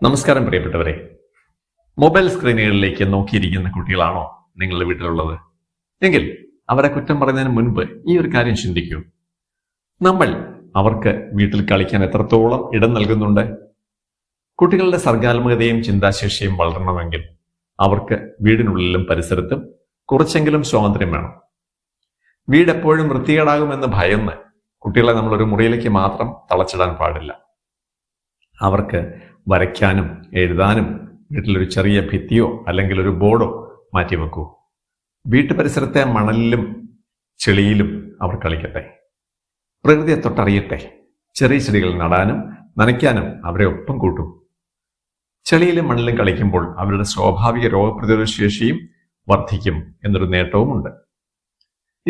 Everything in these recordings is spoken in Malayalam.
നമസ്കാരം പ്രിയപ്പെട്ടവരെ. മൊബൈൽ സ്ക്രീനുകളിലേക്ക് നോക്കിയിരിക്കുന്ന കുട്ടികളാണോ നിങ്ങളുടെ വീട്ടിലുള്ളത്? എങ്കിൽ അവരെ കുറ്റം പറയുന്നതിന് മുൻപ് ഈ ഒരു കാര്യം ചിന്തിക്കൂ. നമ്മൾ അവർക്ക് വീട്ടിൽ കളിക്കാൻ എത്രത്തോളം ഇടം നൽകുന്നുണ്ട്? കുട്ടികളുടെ സർഗാത്മകതയും ചിന്താശേഷിയും വളരണമെങ്കിൽ അവർക്ക് വീടിനുള്ളിലും പരിസരത്തും കുറച്ചെങ്കിലും സ്വാതന്ത്ര്യം വേണം. വീട് എപ്പോഴും വൃത്തികേടാകുമെന്ന് ഭയന്ന് കുട്ടികളെ നമ്മളൊരു മുറിയിലേക്ക് മാത്രം തളച്ചിടാൻ പാടില്ല. അവർക്ക് വരയ്ക്കാനും എഴുതാനും വീട്ടിലൊരു ചെറിയ ഭിത്തിയോ അല്ലെങ്കിൽ ഒരു ബോർഡോ മാറ്റിവെക്കൂ. വീട്ടു പരിസരത്തെ മണലിലും ചെളിയിലും അവർ കളിക്കട്ടെ. പ്രകൃതിയെ തൊട്ടറിയട്ടെ. ചെറിയ ചെടികൾ നടാനും നനയ്ക്കാനും അവരെ ഒപ്പം കൂട്ടും. ചെളിയിലും മണ്ണിലും കളിക്കുമ്പോൾ അവരുടെ സ്വാഭാവിക രോഗപ്രതിരോധ ശേഷിയും വർദ്ധിക്കും എന്നൊരു നേട്ടവുമുണ്ട്.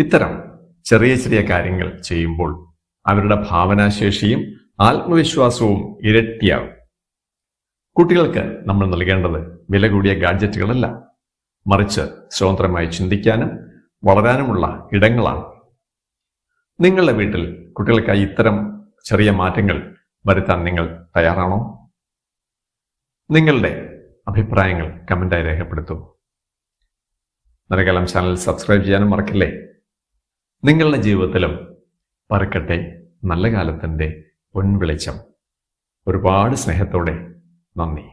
ഇത്തരം ചെറിയ ചെറിയ കാര്യങ്ങൾ ചെയ്യുമ്പോൾ അവരുടെ ഭാവനാശേഷിയും ആത്മവിശ്വാസവും ഇരട്ടിയാകും. കുട്ടികൾക്ക് നമ്മൾ നൽകേണ്ടത് വില കൂടിയ ഗാഡ്ജറ്റുകളല്ല, മറിച്ച് സ്വതന്ത്രമായി ചിന്തിക്കാനും വളരാനുമുള്ള ഇടങ്ങളാണ്. നിങ്ങളുടെ വീട്ടിൽ കുട്ടികൾക്കായി ഇത്തരം ചെറിയ മാറ്റങ്ങൾ വരുത്താൻ നിങ്ങൾ തയ്യാറാണോ? നിങ്ങളുടെ അഭിപ്രായങ്ങൾ കമന്റായി രേഖപ്പെടുത്തൂ. നരകലം ചാനൽ സബ്സ്ക്രൈബ് ചെയ്യാനും മറക്കില്ലേ. നിങ്ങളുടെ ജീവിതത്തിലും പറക്കട്ടെ നല്ല കാലത്തിൻ്റെ പൊൻവെളിച്ചം. ഒരുപാട് സ്നേഹത്തോടെ നന്ദി.